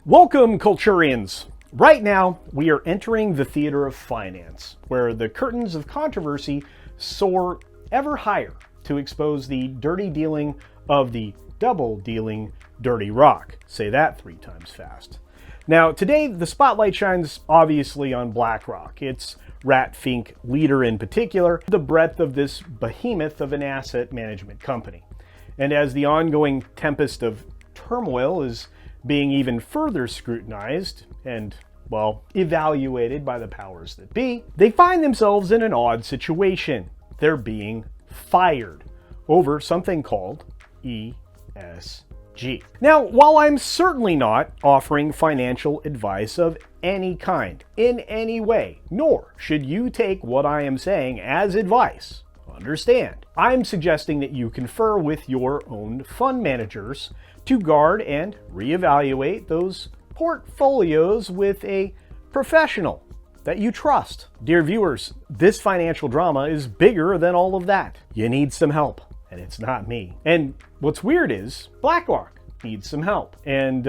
Welcome, Culturians! Right now, we are entering the theater of finance, where the curtains of controversy soar ever higher to expose the dirty dealing of the double-dealing dirty rock. Say that 3 times fast. Now, today, the spotlight shines obviously on Blackrock, its fink leader in particular, the breadth of this behemoth of an asset management company. And as the ongoing tempest of turmoil is being even further scrutinized and, well, evaluated by the powers that be, they find themselves in an odd situation. They're being fired over something called ESG. Now, while I'm certainly not offering financial advice of any kind, in any way, nor should you take what I am saying as advice, understand, I'm suggesting that you confer with your own fund managers to guard and reevaluate those portfolios with a professional that you trust. Dear viewers, this financial drama is bigger than all of that. You need some help, and it's not me. And what's weird is Blackrock needs some help. And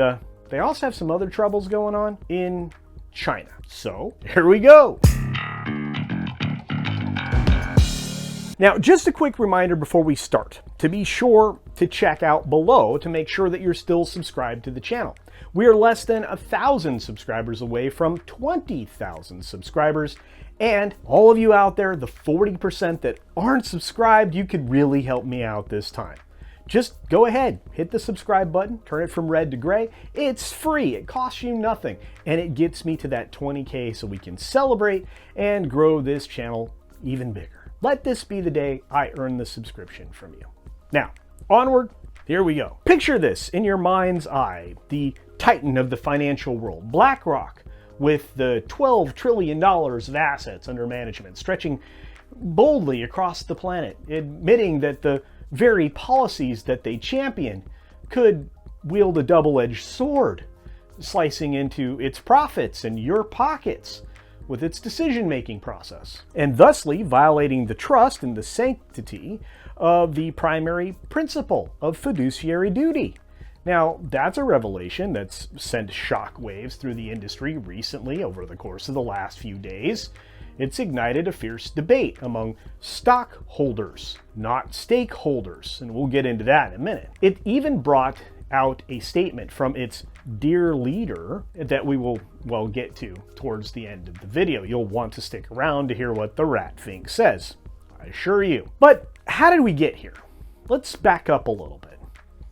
they also have some other troubles going on in China. So here we go. Now, just a quick reminder before we start, to be sure to check out below to make sure that you're still subscribed to the channel. We are less than 1,000 subscribers away from 20,000 subscribers, and all of you out there, the 40% that aren't subscribed, you could really help me out this time. Just go ahead, hit the subscribe button, turn it from red to gray. It's free, it costs you nothing, and it gets me to that 20K so we can celebrate and grow this channel even bigger. Let this be the day I earn the subscription from you. Now, onward, here we go. Picture this in your mind's eye, the titan of the financial world, Blackrock, with the $12 trillion of assets under management, stretching boldly across the planet, admitting that the very policies that they champion could wield a double-edged sword, slicing into its profits and your pockets with its decision-making process, and thusly violating the trust and the sanctity of the primary principle of fiduciary duty. Now, that's a revelation that's sent shockwaves through the industry recently over the course of the last few days. It's ignited a fierce debate among stockholders, not stakeholders, and we'll get into that in a minute. It even brought out a statement from its dear leader that we will, well, get to towards the end of the video. You'll want to stick around to hear what the fink says, I assure you. But how did we get here? Let's back up a little bit.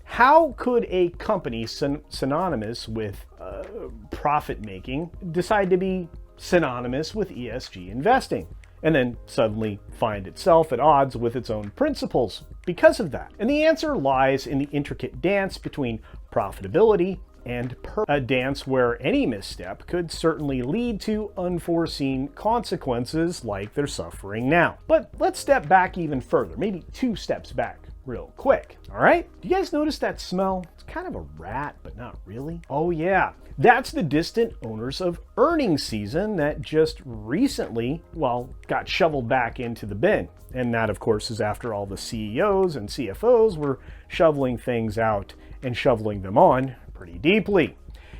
How could a company synonymous with profit making decide to be synonymous with ESG investing, and then suddenly find itself at odds with its own principles because of that? And the answer lies in the intricate dance between profitability and a dance where any misstep could certainly lead to unforeseen consequences like they're suffering now. But let's step back even further, maybe 2 steps back real quick. All right, do you guys notice that smell? It's kind of a rat, but not really. Oh yeah, that's the distant owners of earnings season that just recently, well, got shoveled back into the bin. And that, of course, is after all the CEOs and CFOs were shoveling things out and shoveling them on pretty deeply.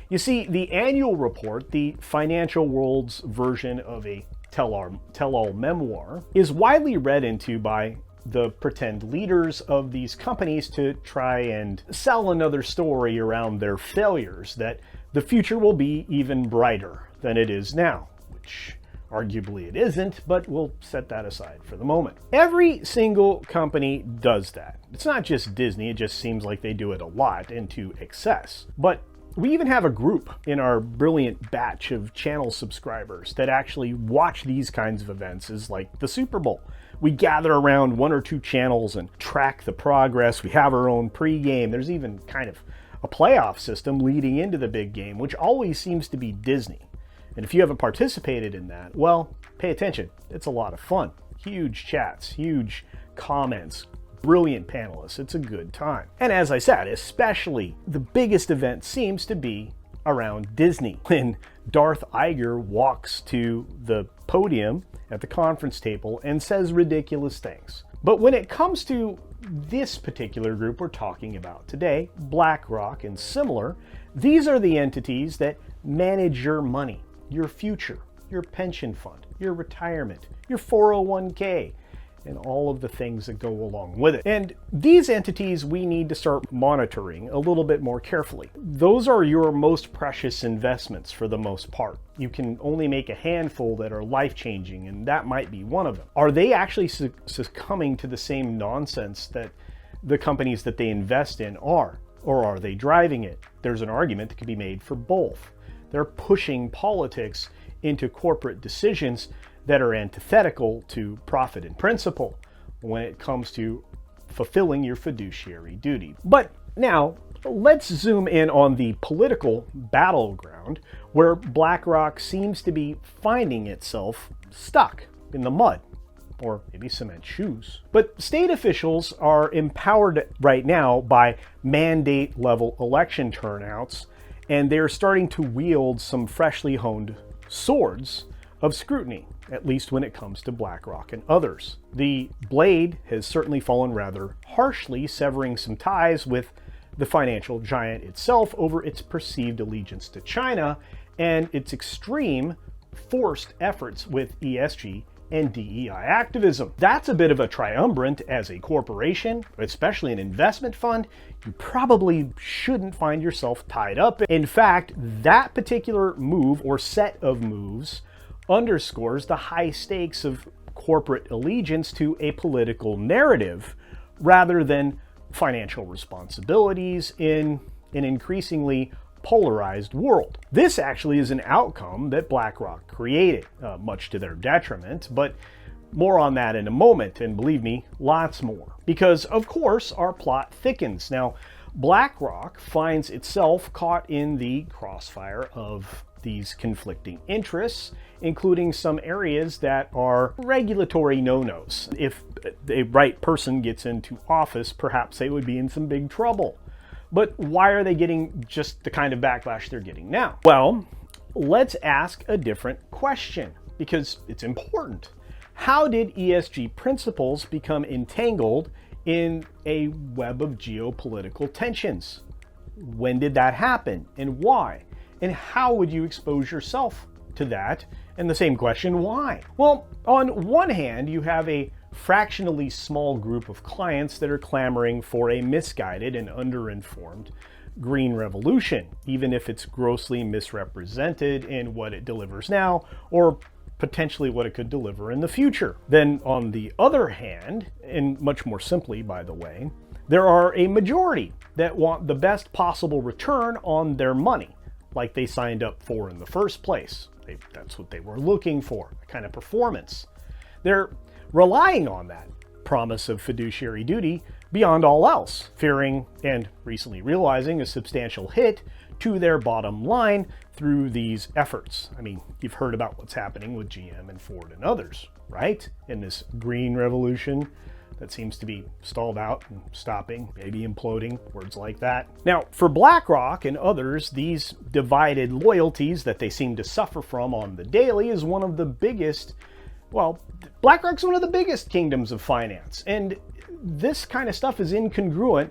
You see, the annual report, the financial world's version of a tell-all memoir, is widely read into by the pretend leaders of these companies to try and sell another story around their failures, that the future will be even brighter than it is now, which arguably it isn't, but we'll set that aside for the moment. Every single company does that. It's not just Disney, it just seems like they do it a lot and to excess. But we even have a group in our brilliant batch of channel subscribers that actually watch these kinds of events as like the Super Bowl. We gather around 1 or 2 channels and track the progress. We have our own pregame. There's even kind of a playoff system leading into the big game, which always seems to be Disney. And if you haven't participated in that, well, pay attention. It's a lot of fun. Huge chats, huge comments, brilliant panelists. It's a good time. And as I said, especially the biggest event seems to be around Disney, when Darth Iger walks to the podium at the conference table and says ridiculous things. But when it comes to this particular group we're talking about today, BlackRock and similar, these are the entities that manage your money, your future, your pension fund, your retirement, your 401k, and all of the things that go along with it. And these entities we need to start monitoring a little bit more carefully. Those are your most precious investments for the most part. You can only make a handful that are life-changing, and that might be one of them. Are they actually succumbing to the same nonsense that the companies that they invest in are? Or are they driving it? There's an argument that could be made for both. They're pushing politics into corporate decisions that are antithetical to profit and principle when it comes to fulfilling your fiduciary duty. But now, let's zoom in on the political battleground where BlackRock seems to be finding itself stuck in the mud, or maybe cement shoes. But state officials are empowered right now by mandate-level election turnouts, and they're starting to wield some freshly honed swords of scrutiny, at least when it comes to BlackRock and others. The blade has certainly fallen rather harshly, severing some ties with the financial giant itself over its perceived allegiance to China and its extreme forced efforts with ESG and DEI activism. That's a bit of a triumvirate. As a corporation, especially an investment fund, you probably shouldn't find yourself tied up. In fact, that particular move or set of moves underscores the high stakes of corporate allegiance to a political narrative rather than financial responsibilities in an increasingly polarized world. This actually is an outcome that BlackRock created, much to their detriment, but more on that in a moment, and believe me, lots more. Because, of course, our plot thickens. Now, BlackRock finds itself caught in the crossfire of these conflicting interests, including some areas that are regulatory no-nos. If the right person gets into office, perhaps they would be in some big trouble. But why are they getting just the kind of backlash they're getting now? Well, let's ask a different question, because it's important. How did ESG principles become entangled in a web of geopolitical tensions? When did that happen, and why? And how would you expose yourself to that? And the same question, why? Well, on one hand, you have a fractionally small group of clients that are clamoring for a misguided and underinformed green revolution, even if it's grossly misrepresented in what it delivers now, or potentially what it could deliver in the future. Then on the other hand, and much more simply, by the way, there are a majority that want the best possible return on their money, like they signed up for in the first place. That's what they were looking for, a kind of performance. They're relying on that promise of fiduciary duty beyond all else, fearing and recently realizing a substantial hit to their bottom line through these efforts. I mean, you've heard about what's happening with GM and Ford and others, right? In this green revolution that seems to be stalled out and stopping, maybe imploding, words like that. Now, for BlackRock and others, these divided loyalties that they seem to suffer from on the daily is one of the biggest, well, BlackRock's one of the biggest kingdoms of finance. And this kind of stuff is incongruent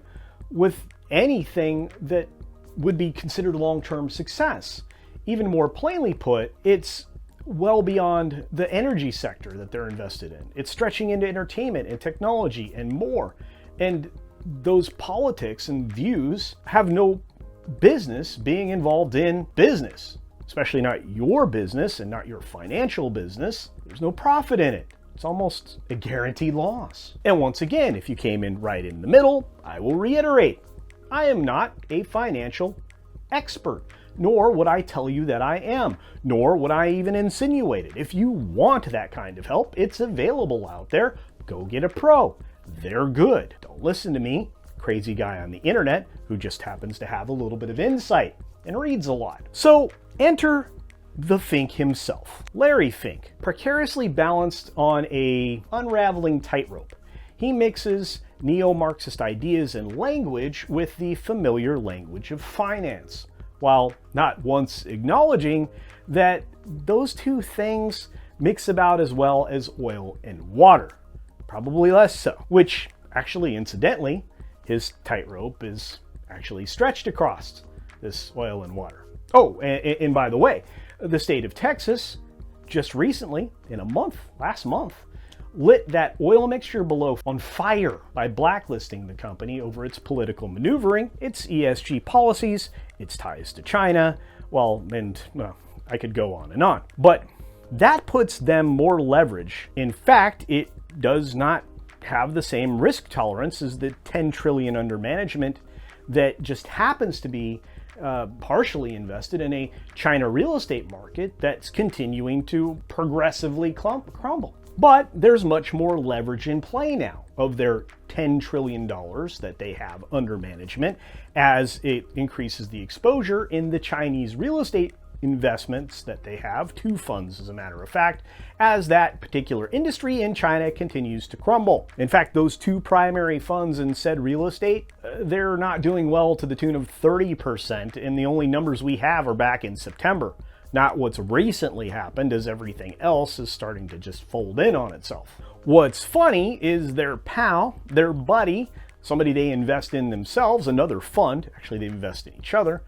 with anything that would be considered long-term success. Even more plainly put, it's well beyond the energy sector that they're invested in. It's stretching into entertainment and technology and more. And those politics and views have no business being involved in business, especially not your business and not your financial business. There's no profit in it. It's almost a guaranteed loss. And once again, if you came in right in the middle, I will reiterate, I am not a financial expert, nor would I tell you that I am, nor would I even insinuate it. If you want that kind of help, it's available out there. Go get a pro. They're good. Don't listen to me, crazy guy on the internet who just happens to have a little bit of insight and reads a lot. So enter the Fink himself, Larry Fink, precariously balanced on a unraveling tightrope. He mixes neo-Marxist ideas and language with the familiar language of finance, while not once acknowledging that those two things mix about as well as oil and water, probably less so, which actually, incidentally, his tightrope is actually stretched across this oil and water. Oh, and by the way, the state of Texas just recently, last month, lit that oil mixture below on fire by blacklisting the company over its political maneuvering, its ESG policies, its ties to China, I could go on and on. But that puts them more leverage. In fact, it does not have the same risk tolerance as the 10 trillion under management that just happens to be partially invested in a China real estate market that's continuing to progressively crumble. But there's much more leverage in play now of their $10 trillion that they have under management as it increases the exposure in the Chinese real estate investments that they have, 2 funds as a matter of fact, as that particular industry in China continues to crumble. In fact, those 2 primary funds in said real estate, they're not doing well to the tune of 30%, and the only numbers we have are back in September. Not what's recently happened, as everything else is starting to just fold in on itself. What's funny is their pal, their buddy, somebody they invest in themselves, another fund, actually they invest in each other,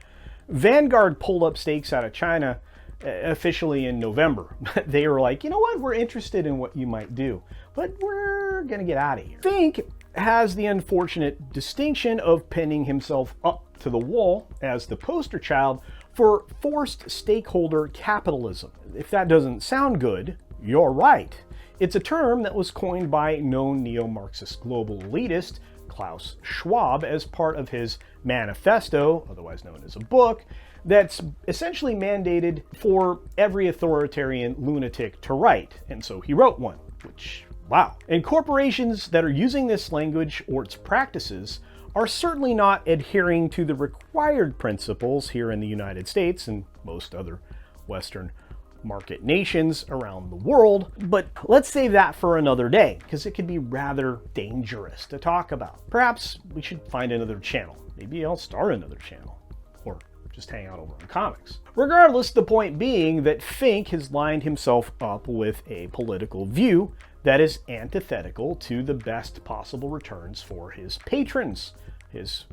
Vanguard pulled up stakes out of China officially in November. They were like, you know what, we're interested in what you might do, but we're going to get out of here. Fink has the unfortunate distinction of pinning himself up to the wall as the poster child for forced stakeholder capitalism. If that doesn't sound good, you're right. It's a term that was coined by known neo-Marxist global elitist Klaus Schwab as part of his manifesto, otherwise known as a book, that's essentially mandated for every authoritarian lunatic to write. And so he wrote one, which, wow. And corporations that are using this language or its practices are certainly not adhering to the required principles here in the United States and most other Western market nations around the world. But let's save that for another day, because it could be rather dangerous to talk about. Perhaps we should find another channel. Maybe I'll start another channel, or just hang out over on comics. Regardless, the point being that Fink has lined himself up with a political view that is antithetical to the best possible returns for his patrons, his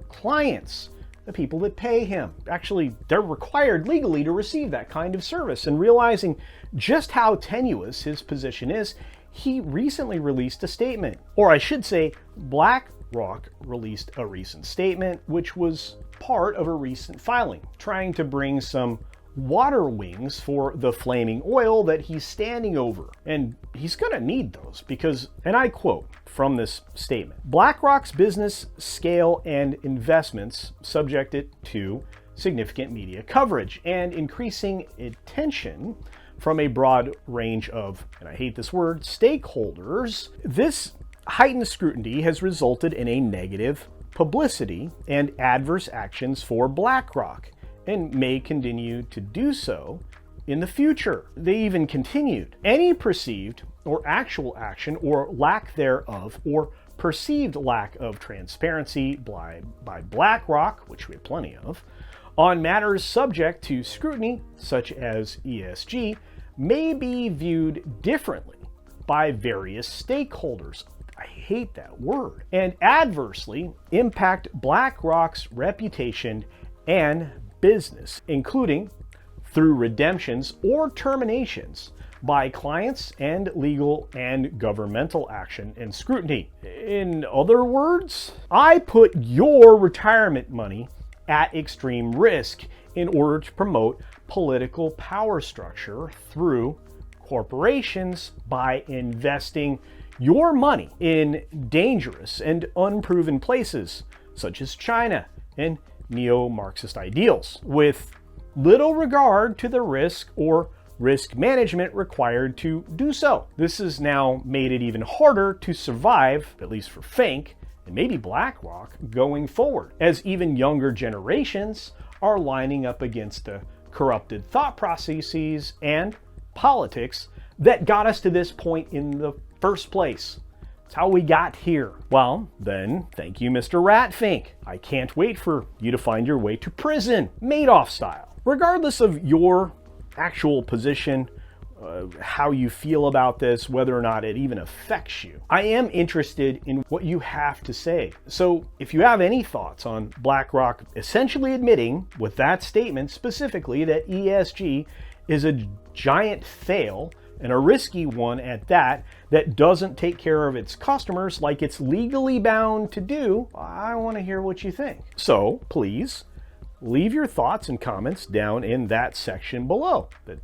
clients, the people that pay him. Actually, they're required legally to receive that kind of service. And realizing just how tenuous his position is, he recently released a statement. Or I should say, Blackrock released a recent statement, which was part of a recent filing, trying to bring some water wings for the flaming oil that he's standing over. And he's going to need those because, and I quote from this statement, BlackRock's business scale and investments subject it to significant media coverage and increasing attention from a broad range of, and I hate this word, stakeholders. This heightened scrutiny has resulted in a negative publicity and adverse actions for BlackRock, and may continue to do so in the future. They even continued. Any perceived or actual action or lack thereof or perceived lack of transparency by BlackRock, which we have plenty of, on matters subject to scrutiny, such as ESG, may be viewed differently by various stakeholders. I hate that word. And adversely impact BlackRock's reputation and business, including through redemptions or terminations by clients and legal and governmental action and scrutiny. In other words, I put your retirement money at extreme risk in order to promote political power structure through corporations by investing your money in dangerous and unproven places such as China and neo-Marxist ideals, with little regard to the risk or risk management required to do so. This has now made it even harder to survive, at least for Fink, and maybe BlackRock, going forward, as even younger generations are lining up against the corrupted thought processes and politics that got us to this point in the first place. It's how we got here. Well, then, thank you, Mr. Ratfink. I can't wait for you to find your way to prison, Madoff style. Regardless of your actual position, how you feel about this, whether or not it even affects you. I am interested in what you have to say. So if you have any thoughts on BlackRock essentially admitting with that statement specifically that ESG is a giant fail, and a risky one at that, that doesn't take care of its customers like it's legally bound to do, I want to hear what you think. So please leave your thoughts and comments down in that section below that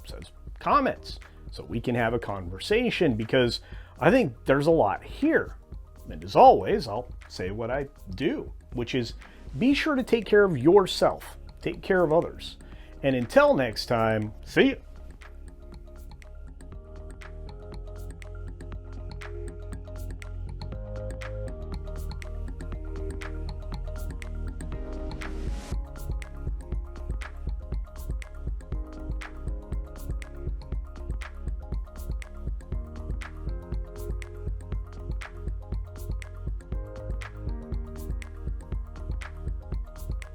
says comments, so we can have a conversation, because I think there's a lot here. And as always, I'll say what I do, which is be sure to take care of yourself, take care of others. And until next time, see you.